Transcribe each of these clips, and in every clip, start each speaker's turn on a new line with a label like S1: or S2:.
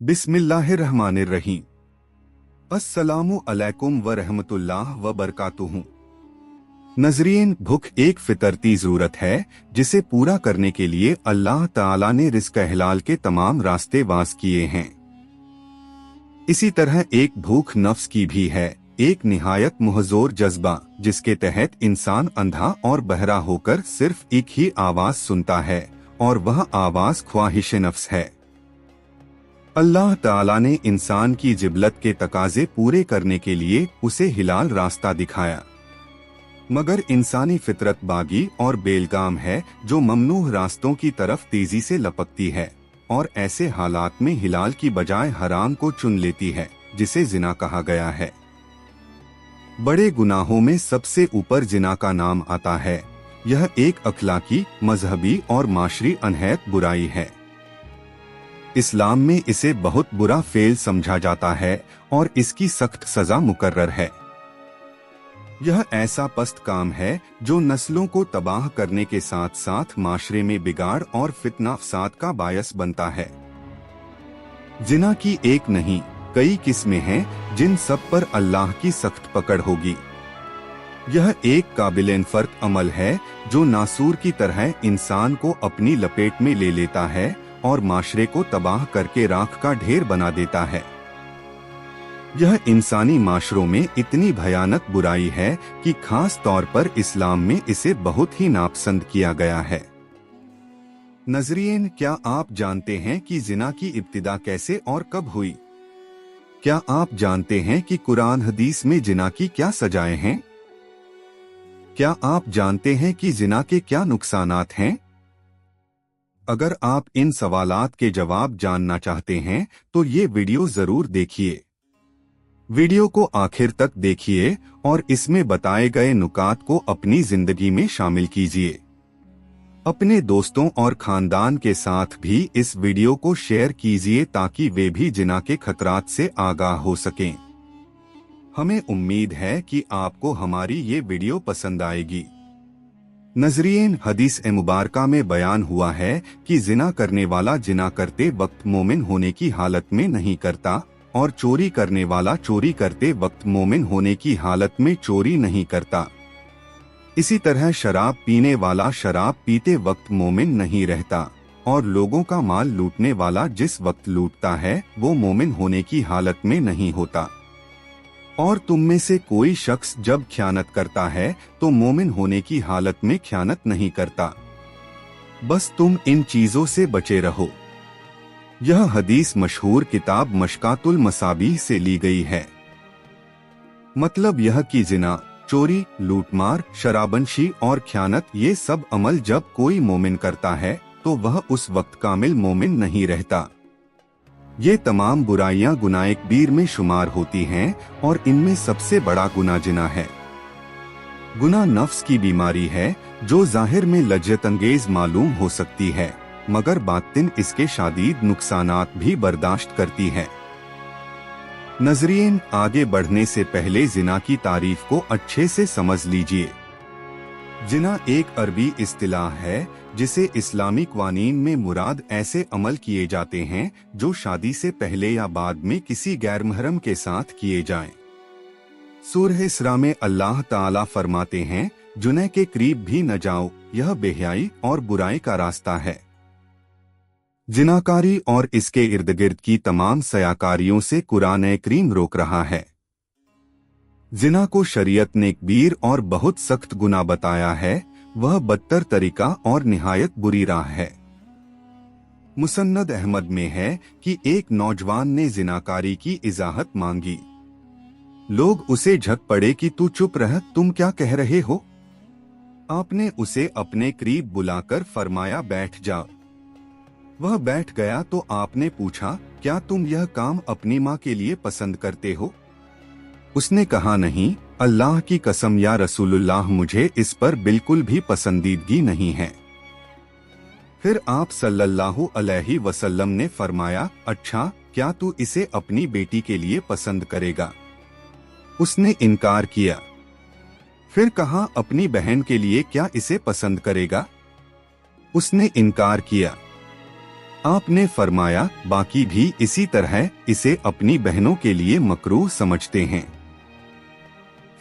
S1: बिस्मिल्लाहिर्रहमानिर्रहीम। अस्सलामु अलैकुम व रहमतुल्लाह व बरकातुहू। नजरीन, भूख एक फितरती जरूरत है जिसे पूरा करने के लिए अल्लाह ताला ने रिज़्क़ हलाल के तमाम रास्ते वास किए हैं। इसी तरह एक भूख नफ्स की भी है, एक निहायत मुहज़ोर जज्बा जिसके तहत इंसान अंधा और बहरा होकर सिर्फ एक ही आवाज सुनता है और वह आवाज ख्वाहिश नफ्स है। अल्लाह ताला ने इंसान की जिबलत के तकाजे पूरे करने के लिए उसे हिलाल रास्ता दिखाया, मगर इंसानी फितरत बागी और बेलगाम है जो ममनूह रास्तों की तरफ तेजी से लपकती है और ऐसे हालात में हिलाल की बजाय हराम को चुन लेती है, जिसे जिना कहा गया है। बड़े गुनाहों में सबसे ऊपर जिना का नाम आता है। यह एक अखलाकी, मजहबी और माशरी अनहैत बुराई है। इस्लाम में इसे बहुत बुरा फेल समझा जाता है और इसकी सख्त सजा मुकर्रर है। यह ऐसा पस्त काम है जो नस्लों को तबाह करने के साथ साथ माशरे में बिगाड़ और फितना फसाद का बायस बनता है। जिना की एक नहीं कई किस्में हैं जिन सब पर अल्लाह की सख्त पकड़ होगी। यह एक काबिल फर्क अमल है जो नासूर की तरह इंसान को अपनी लपेट में ले लेता है और माशरे को तबाह करके राख का ढेर बना देता है। यह इंसानी माशरों में इतनी भयानक बुराई है कि खास तौर पर इस्लाम में इसे बहुत ही नापसंद किया गया है। नजरीन, क्या आप जानते हैं कि जिना की इब्तिदा कैसे और कब हुई? क्या आप जानते हैं कि कुरान हदीस में जिना की क्या सजाएं हैं? क्या आप जानते हैं कि जिना के क्या नुकसानात हैं? अगर आप इन सवालात के जवाब जानना चाहते हैं तो ये वीडियो जरूर देखिए। वीडियो को आखिर तक देखिए और इसमें बताए गए नुकात को अपनी जिंदगी में शामिल कीजिए। अपने दोस्तों और खानदान के साथ भी इस वीडियो को शेयर कीजिए ताकि वे भी जिना के खतरात से आगाह हो सकें। हमें उम्मीद है कि आपको हमारी ये वीडियो पसंद आएगी। नजरीन, हदीस मुबारका में बयान हुआ है कि जिना करने वाला जिना करते वक्त मोमिन होने की हालत में नहीं करता और चोरी करने वाला चोरी करते वक्त मोमिन होने की हालत में चोरी नहीं करता। इसी तरह शराब पीने वाला शराब पीते वक्त मोमिन नहीं रहता और लोगों का माल लूटने वाला जिस वक्त लूटता है वो मोमिन होने की हालत में नहीं होता। और तुम में से कोई शख्स जब ख्यानत करता है तो मोमिन होने की हालत में ख्यानत नहीं करता। बस तुम इन चीजों से बचे रहो। यह हदीस मशहूर किताब मशकातुल मसाबीह से ली गई है। मतलब यह कि जिना, चोरी, लूटमार, शराबनशी और ख्यानत ये सब अमल जब कोई मोमिन करता है तो वह उस वक्त कामिल मोमिन नहीं रहता। ये तमाम बुराइयां गुनाह कबीर में शुमार होती हैं और इनमें सबसे बड़ा गुनाह जिना है। गुनाह नफ्स की बीमारी है जो जाहिर में लज्जत अंगेज मालूम हो सकती है, मगर बातिन इसके शादीद नुकसानात भी बर्दाश्त करती है। नजरीन, आगे बढ़ने से पहले जिना की तारीफ को अच्छे से समझ लीजिए। जिना एक अरबी इस्तिलाह है जिसे इस्लामी क़वानीन में मुराद ऐसे अमल किए जाते हैं जो शादी से पहले या बाद में किसी गैर महरम के साथ किए जाएं। सूरह इसरा में अल्लाह ताला फरमाते हैं, जुने के करीब भी न जाओ, यह बेहयाई और बुराई का रास्ता है। जिनाकारी और इसके इर्द गिर्द की तमाम सयाकारियों से कुरान करीम रोक रहा है। जिना को शरीयत ने कबीर और बहुत सख्त गुनाह बताया है। वह बदतर तरीका और निहायत बुरी राह है। मुसन्नद अहमद में है कि एक नौजवान ने जिनाकारी की इजाहत मांगी। लोग उसे झक पड़े कि तू चुप रह, तुम क्या कह रहे हो? आपने उसे अपने करीब बुलाकर फरमाया, बैठ जा। वह बैठ गया तो आपने पूछा, क्या तुम यह काम अपनी माँ के लिए पसंद करते हो? उसने कहा, नहीं, अल्लाह की कसम या रसूलुल्लाह, मुझे इस पर बिल्कुल भी पसंदीदगी नहीं है। फिर आप सल्लल्लाहु अलैहि वसल्लम ने फरमाया, अच्छा, क्या तू इसे अपनी बेटी के लिए पसंद करेगा? उसने इनकार किया। फिर कहा, अपनी बहन के लिए क्या इसे पसंद करेगा? उसने इनकार किया। आपने फरमाया, बाकी भी इसी तरह इसे अपनी बहनों के लिए मकरूह समझते हैं।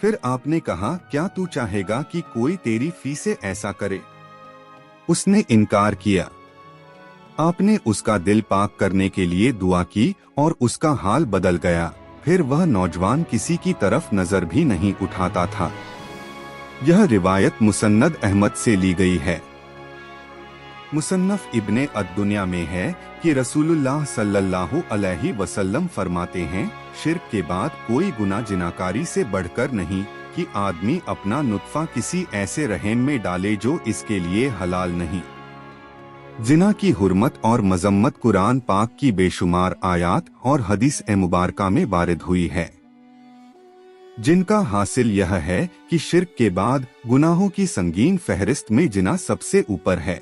S1: फिर आपने कहा, क्या तू चाहेगा कि कोई तेरी फी से ऐसा करे? उसने इनकार किया। आपने उसका दिल पाक करने के लिए दुआ की और उसका हाल बदल गया। फिर वह नौजवान किसी की तरफ नजर भी नहीं उठाता था। यह रिवायत मुसन्नद अहमद से ली गई है। मुसन्नफ इब्ने अद-दुनिया में है कि रसूलुल्लाह सल्लल्लाहु अलैहि वसल्लम फरमाते हैं, शिर्क के बाद कोई गुनाह जिनाकारी से बढ़कर नहीं कि आदमी अपना नुत्फा किसी ऐसे रहम में डाले जो इसके लिए हलाल नहीं। जिना की हुर्मत और मजम्मत कुरान पाक की बेशुमार आयात और हदीस मुबारका में वारिद हुई है, जिनका हासिल यह है कि शिर्क के बाद गुनाहों की संगीन फहरिस्त में जिना सबसे ऊपर है।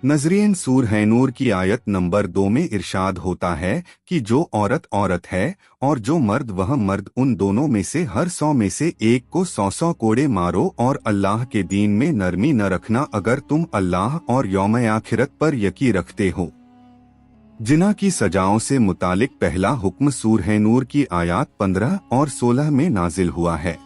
S1: नजरीन सूरह नूर की आयत नंबर 2 में इरशाद होता है कि जो औरत औरत है और जो मर्द वह मर्द, उन दोनों में से हर 100 में से एक को 100 कोड़े मारो और अल्लाह के दीन में नरमी न रखना अगर तुम अल्लाह और यौम आखिरत पर यकीन रखते हो। जिना की सजाओं से मुतालिक पहला हुक्म सूरह नूर की आयत 15 और 16 में नाजिल हुआ है।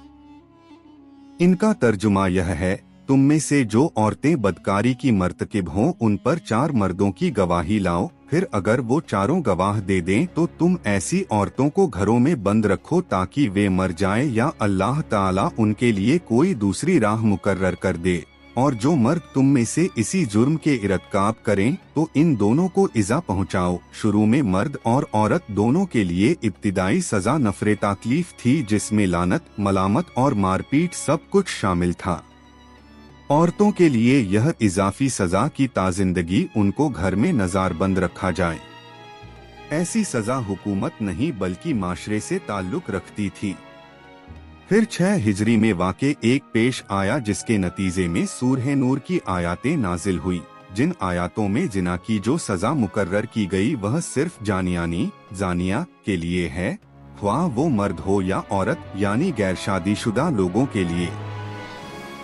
S1: इनका तर्जुमा यह है, तुम में से जो औरतें बदकारी की मर्तकिब हों उन पर 4 मर्दों की गवाही लाओ, फिर अगर वो चारों गवाह दे दें तो तुम ऐसी औरतों को घरों में बंद रखो ताकि वे मर जाएं या अल्लाह ताला उनके लिए कोई दूसरी राह मुकर्रर कर दे। और जो मर्द तुम में से इसी जुर्म के इरतकाब करें तो इन दोनों को इज़ा पहुंचाओ। शुरू में मर्द और औरत दोनों के लिए इब्तिदाई सजा नफरे तकलीफ थी, जिसमें लानत, मलामत और मारपीट सब कुछ शामिल था। औरतों के लिए यह इजाफी सजा की ताजिंदगी उनको घर में नज़रबंद रखा जाए। ऐसी सजा हुकूमत नहीं बल्कि माशरे से ताल्लुक रखती थी। फिर 6 हिजरी में वाक़े एक पेश आया जिसके नतीजे में सूरह नूर की आयातें नाजिल हुई, जिन आयातों में जिना की जो सजा मुकर्रर की गई वह सिर्फ जानिया के लिए है, ख्वाह वो मर्द हो या औरत, यानी गैर शादीशुदा लोगों के लिए।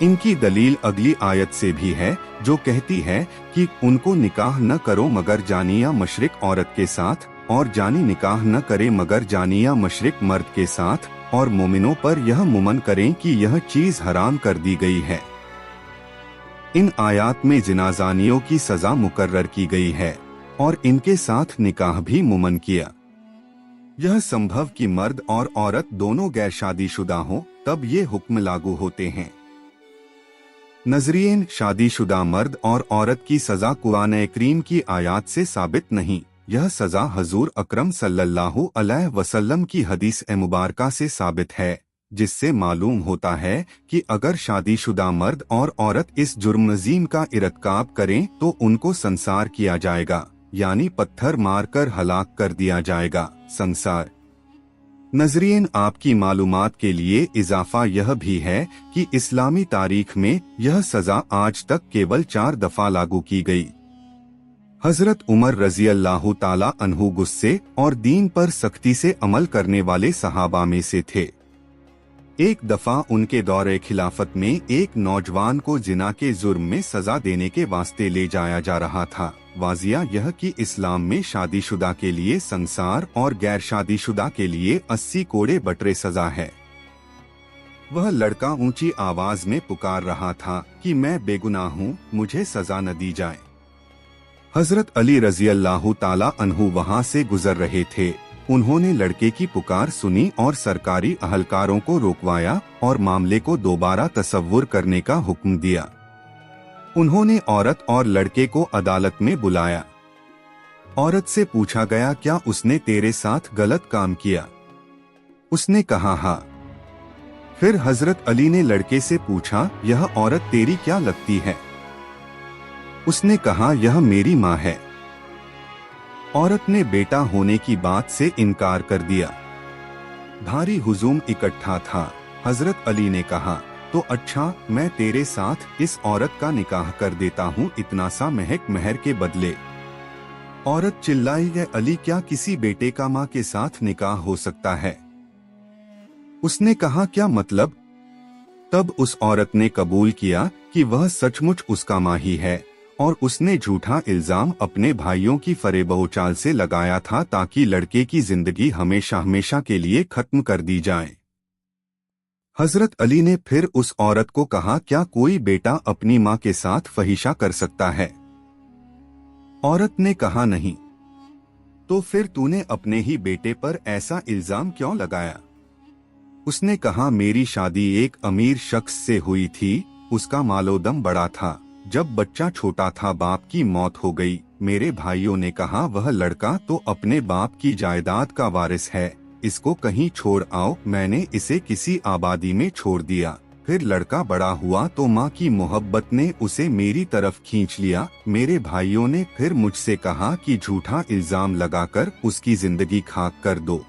S1: इनकी दलील अगली आयत से भी है जो कहती है कि उनको निकाह न करो मगर जानिया मशरिक औरत के साथ, और जानी निकाह न करे मगर जानिया मशरिक मर्द के साथ, और मोमिनों पर यह मुमन करें कि यह चीज हराम कर दी गई है। इन आयात में जिनाजानियों की सजा मुकर्रर की गई है और इनके साथ निकाह भी मुमन किया। यह संभव कि मर्द और औरत दोनों गैर शादीशुदा हों तब ये हुक्म लागू होते हैं। नजरीन, शादीशुदा मर्द और औरत की सजा कुरान करीम की आयात से साबित नहीं, यह सजा हजूर अकरम सल्लल्लाहु अलैहि वसल्लम की हदीस मुबारका से साबित है, जिससे मालूम होता है कि अगर शादीशुदा मर्द और औरत इस जुर्म अजीम का इरतकाब करें तो उनको संसार किया जाएगा, यानी पत्थर मारकर हलाक कर दिया जाएगा। संसार। नजरीन, आपकी मालूमात के लिए इजाफा यह भी है कि इस्लामी तारीख में यह सजा आज तक केवल 4 दफा लागू की गई। हजरत उमर रजी अल्लाह ताला अन्हु गुस्से और दीन पर सख्ती से अमल करने वाले सहाबा में से थे। एक दफा उनके दौरे खिलाफत में एक नौजवान को जिना के जुर्म में सजा देने के वास्ते ले जाया जा रहा था। वाजिया यह कि इस्लाम में शादीशुदा के लिए संसार और गैर शादीशुदा के लिए 80 कोड़े बटरे सजा है। वह लड़का ऊंची आवाज में पुकार रहा था कि मैं बेगुनाह हूँ, मुझे सजा न दी जाए। हजरत अली रजी अल्लाह ताला अन्हु वहां से गुजर रहे थे। उन्होंने लड़के की पुकार सुनी और सरकारी अहलकारों को रोकवाया और मामले को दोबारा तसव्वुर करने का हुक्म दिया। उन्होंने औरत और लड़के को अदालत में बुलाया। औरत से पूछा गया, क्या उसने तेरे साथ गलत काम किया? उसने कहा हाँ। फिर हजरत अली ने लड़के से पूछा, यह औरत तेरी क्या लगती है? उसने कहा, यह मेरी माँ है। औरत ने बेटा होने की बात से इनकार कर दिया। भारी हुजूम इकट्ठा था। हजरत अली ने कहा, तो अच्छा, मैं तेरे साथ इस औरत का निकाह कर देता हूँ, इतना सा महक महर के बदले। औरत चिल्लाई, है अली, क्या किसी बेटे का माँ के साथ निकाह हो सकता है? उसने कहा, क्या मतलब? तब उस औरत ने कबूल किया कि वह सचमुच उसका माँ ही है और उसने झूठा इल्जाम अपने भाइयों की फरेबचाल से लगाया था ताकि लड़के की जिंदगी हमेशा हमेशा के लिए खत्म कर दी जाए। हजरत अली ने फिर उस औरत को कहा, क्या कोई बेटा अपनी मां के साथ फहिशा कर सकता है? औरत ने कहा, नहीं। तो फिर तूने अपने ही बेटे पर ऐसा इल्जाम क्यों लगाया? उसने कहा, मेरी शादी एक अमीर शख्स से हुई थी, उसका मालोदम बड़ा था। जब बच्चा छोटा था बाप की मौत हो गई। मेरे भाइयों ने कहा, वह लड़का तो अपने बाप की जायदाद का वारिस है, इसको कहीं छोड़ आओ। मैंने इसे किसी आबादी में छोड़ दिया। फिर लड़का बड़ा हुआ तो माँ की मोहब्बत ने उसे मेरी तरफ खींच लिया। मेरे भाइयों ने फिर मुझसे कहा कि झूठा इल्जाम लगाकर उसकी जिंदगी खाक कर दो।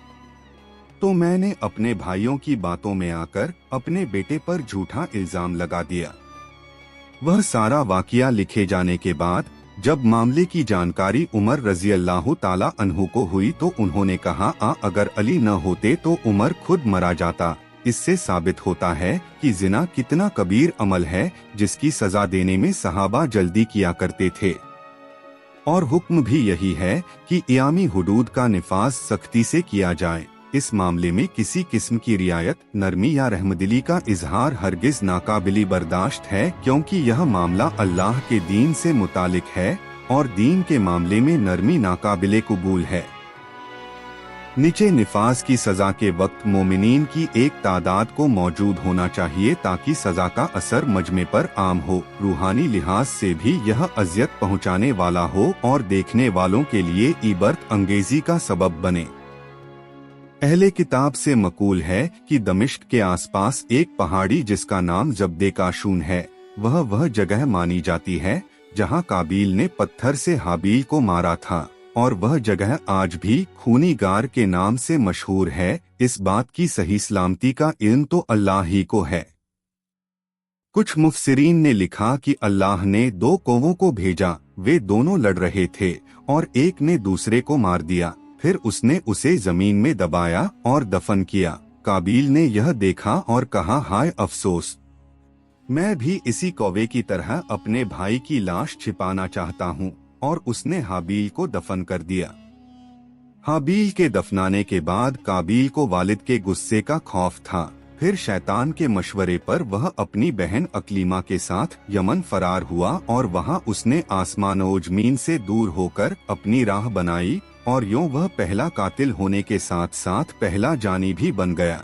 S1: तो मैंने अपने भाइयों की बातों में आकर अपने बेटे पर झूठा इल्जाम लगा दिया। वह सारा वाकया लिखे जाने के बाद जब मामले की जानकारी उमर रजी अल्लाह ताला अन्हु को हुई तो उन्होंने कहा, अगर अली न होते तो उमर खुद मरा जाता। इससे साबित होता है कि जिना कितना कबीर अमल है जिसकी सजा देने में सहाबा जल्दी किया करते थे। और हुक्म भी यही है कि इयामी हुदूद का निफाज सख्ती से किया जाए। इस मामले में किसी किस्म की रियायत, नरमी या रहमदिली का इजहार हरगिज नाकाबिली बर्दाश्त है, क्योंकि यह मामला अल्लाह के दीन से मुतालिक है और दीन के मामले में नरमी नाकाबिले कबूल है। नीचे निफाज की सजा के वक्त मोमिनीन की एक तादाद को मौजूद होना चाहिए ताकि सजा का असर मजमे पर आम हो, रूहानी लिहाज से भी यह अजियत पहुँचाने वाला हो और देखने वालों के लिए इबरत अंगेजी का सबब बने। अहले किताब से मकूल है कि दमिश्क के आसपास एक पहाड़ी जिसका नाम जब्दे काशून है, वह जगह मानी जाती है जहां काबील ने पत्थर से हाबील को मारा था, और वह जगह आज भी खूनी गार के नाम से मशहूर है। इस बात की सही सलामती का इल्म तो अल्लाह ही को है। कुछ मुफस्सिरीन ने लिखा कि अल्लाह ने दो कौवों को भेजा, वे दोनों लड़ रहे थे और एक ने दूसरे को मार दिया। फिर उसने उसे जमीन में दबाया और दफन किया। काबील ने यह देखा और कहा, हाय अफसोस, मैं भी इसी कौवे की तरह अपने भाई की लाश छिपाना चाहता हूँ, और उसने हाबील को दफन कर दिया। हाबील के दफनाने के बाद काबील को वालिद के गुस्से का खौफ था। फिर शैतान के मशवरे पर वह अपनी बहन अकलीमा के साथ यमन फरार हुआ और वहां उसने आसमानो जमीन से दूर होकर अपनी राह बनाई, और यूं वह पहला कातिल होने के साथ साथ पहला जानी भी बन गया।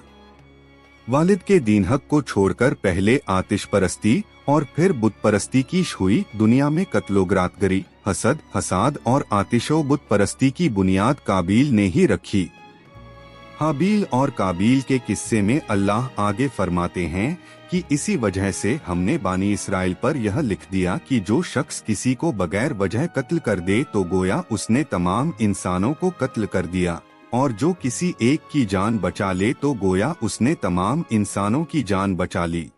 S1: वालिद के दीन हक को छोड़कर पहले आतिश परस्ती और फिर बुत परस्ती की हुई। दुनिया में कत्लोगारतगरी, हसद, फसाद और आतिशो बुत परस्ती की बुनियाद काबील ने ही रखी। हाबील और काबील के किस्से में अल्लाह आगे फरमाते हैं कि इसी वजह से हमने बानी इसराइल पर यह लिख दिया कि जो शख्स किसी को बगैर वजह कत्ल कर दे तो गोया उसने तमाम इंसानों को कत्ल कर दिया, और जो किसी एक की जान बचा ले तो गोया उसने तमाम इंसानों की जान बचा ली।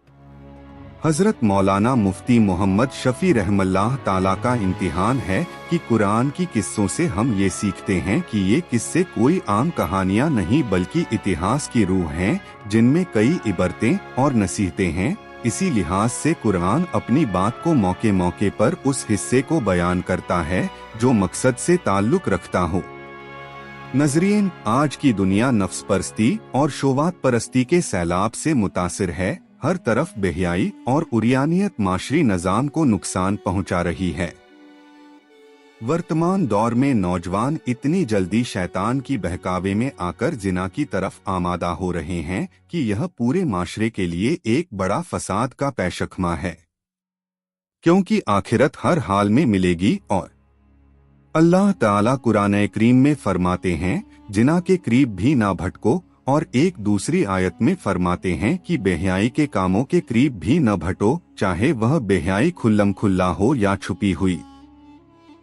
S1: हजरत मौलाना मुफ्ती मोहम्मद शफी रहमल्लाह ताला का इम्तिहान है कि कुरान की किस्सों से हम ये सीखते हैं कि ये किस्से कोई आम कहानियाँ नहीं बल्कि इतिहास की रूह हैं, जिनमें कई इबरतें और नसीहतें हैं। इसी लिहाज से कुरान अपनी बात को मौके मौके पर उस हिस्से को बयान करता है जो मकसद से ताल्लुक रखता हो। नजरीन, आज की दुनिया नफ्स परस्ती और शोवात परस्ती के सैलाब से मुतासिर है। हर तरफ बेहयाई और उरियानियत माशरी निज़ाम को नुकसान पहुंचा रही है। वर्तमान दौर में नौजवान इतनी जल्दी शैतान की बहकावे में आकर जिना की तरफ आमादा हो रहे हैं कि यह पूरे माशरे के लिए एक बड़ा फसाद का पैशखमा है, क्योंकि आखिरत हर हाल में मिलेगी। और अल्लाह ताला कुरान करीम में फरमाते हैं, जिना के करीब भी ना भटको, और एक दूसरी आयत में फरमाते हैं कि बेहयाई के कामों के करीब भी न भटो, चाहे वह बेहयाई खुल्लम खुल्ला हो या छुपी हुई।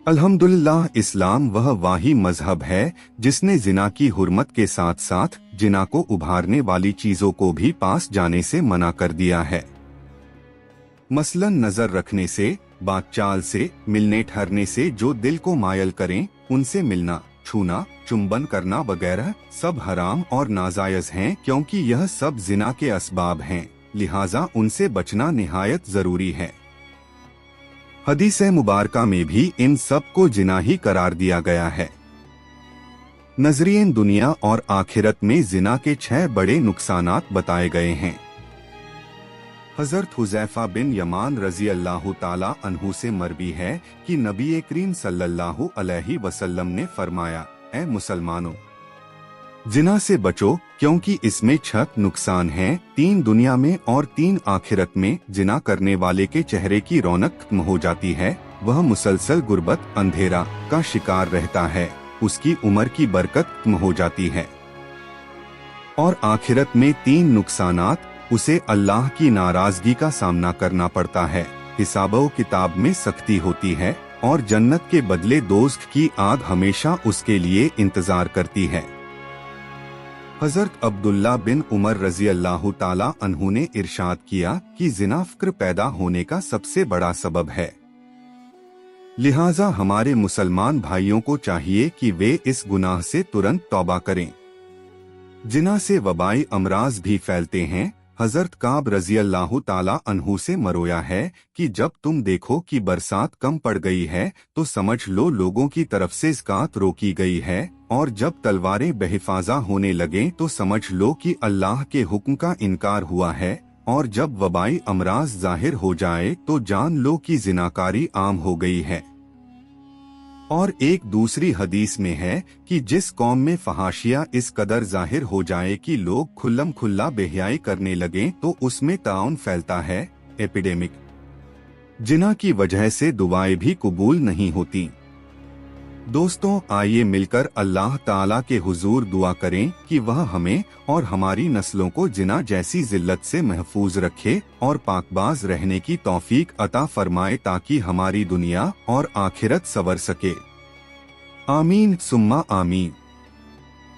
S1: अल्हम्दुलिल्लाह, इस्लाम वह वाही मजहब है जिसने जिना की हुर्मत के साथ साथ जिना को उभारने वाली चीजों को भी पास जाने से मना कर दिया है। मसलन नजर रखने से, बातचाल से, मिलने ठहरने से जो दिल को मायल करें, उनसे मिलना, छूना, चुंबन करना वगैरह सब हराम और नाजायज हैं, क्योंकि यह सब जिना के असबाब हैं, लिहाजा उनसे बचना निहायत जरूरी है। हदीस मुबारका में भी इन सब को जिना ही करार दिया गया है। नजरीन, दुनिया और आखिरत में जिना के 6 बड़े नुकसानात बताए गए हैं। हजरत हुज़ैफा बिन यमान रजी अल्लाह ताला अन्हु से मरवी है कि नबी करीम सल्लल्लाहु अलैहि वसल्लम ने फरमाया, ऐ मुसलमानों, जिना से बचो क्योंकि इसमें 6 नुकसान हैं, 3 दुनिया में और 3 आखिरत में। जिना करने वाले के चेहरे की रौनक खत्म हो जाती है, वह मुसलसल गुर्बत अंधेरा का शिकार रहता है, उसकी उम्र की बरकत खत्म हो जाती है। और आखिरत में 3 नुकसानात, उसे अल्लाह की नाराजगी का सामना करना पड़ता है, हिसाबो किताब में सख्ती होती है और जन्नत के बदले दोस्त की आग हमेशा उसके लिए इंतजार करती है। हजरत अब्दुल्ला बिन उमर रजी अल्लाह ताला अन्हु ने इरशाद किया कि जिना फ़िक्र पैदा होने का सबसे बड़ा सबब है। लिहाजा हमारे मुसलमान भाइयों को चाहिए कि वे इस गुनाह से तुरंत तौबा करें। जिना से वबाई अमराज भी फैलते हैं। हजरत काब रजी अल्लाह ताला अन्हु से मरोया है कि जब तुम देखो कि बरसात कम पड़ गई है तो समझ लो लोगों की तरफ से ज़कात रोकी गई है, और जब तलवारें बेहिफाजा होने लगें तो समझ लो कि अल्लाह के हुक्म का इनकार हुआ है, और जब वबाई अमराज जाहिर हो जाए तो जान लो कि जिनाकारी आम हो गई है। और एक दूसरी हदीस में है कि जिस कौम में फहाशिया इस कदर जाहिर हो जाए कि लोग खुल्लम खुल्ला बेहयाई करने लगें तो उसमें ताउन फैलता है, एपिडेमिक। जिना की वजह से दुआएं भी कबूल नहीं होती। दोस्तों, आइए मिलकर अल्लाह ताला के हुजूर दुआ करें कि वह हमें और हमारी नस्लों को जिना जैसी जिल्लत से महफूज रखे और पाकबाज रहने की तौफीक अता फरमाए ताकि हमारी दुनिया और आखिरत संवर सके। आमीन सुम्मा आमीन।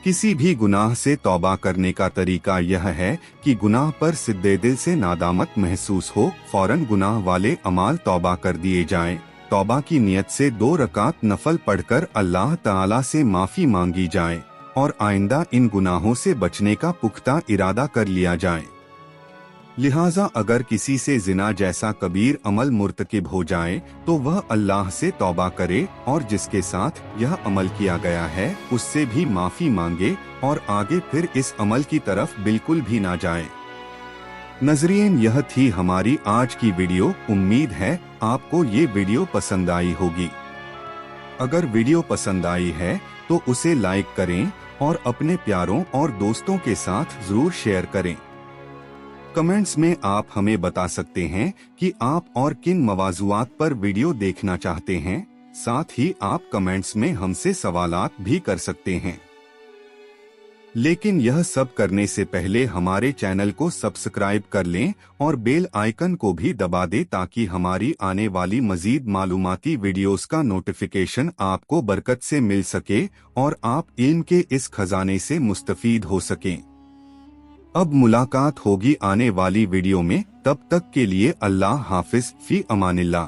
S1: किसी भी गुनाह से तौबा करने का तरीका यह है कि गुनाह पर सिद्दे दिल से नादामत महसूस हो, फौरन गुनाह वाले अमाल तौबा कर दिए जाएं। तौबा की नियत से 2 रकात नफल पढ़कर अल्लाह ताला से माफी मांगी जाए और आइंदा इन गुनाहों से बचने का पुख्ता इरादा कर लिया जाए। लिहाजा अगर किसी से जिना जैसा कबीर अमल मुर्तकिब हो जाए तो वह अल्लाह से तौबा करे और जिसके साथ यह अमल किया गया है उससे भी माफी मांगे और आगे फिर इस अमल की तरफ बिल्कुल भी ना जाए। नजरीन, यह थी हमारी आज की वीडियो। उम्मीद है आपको ये वीडियो पसंद आई होगी। अगर वीडियो पसंद आई है तो उसे लाइक करें और अपने प्यारों और दोस्तों के साथ जरूर शेयर करें। कमेंट्स में आप हमें बता सकते हैं कि आप और किन मवाज़ुआत पर वीडियो देखना चाहते हैं। साथ ही आप कमेंट्स में हमसे सवालात भी कर सकते हैं। लेकिन यह सब करने से पहले हमारे चैनल को सब्सक्राइब कर लें और बेल आइकन को भी दबा दें ताकि हमारी आने वाली मजीद मालूमाती वीडियोस का नोटिफिकेशन आपको बरकत से मिल सके और आप इल्म के इस खजाने से मुस्तफीद हो सकें। अब मुलाकात होगी आने वाली वीडियो में। तब तक के लिए अल्लाह हाफिज, फी अमानिल्लाह।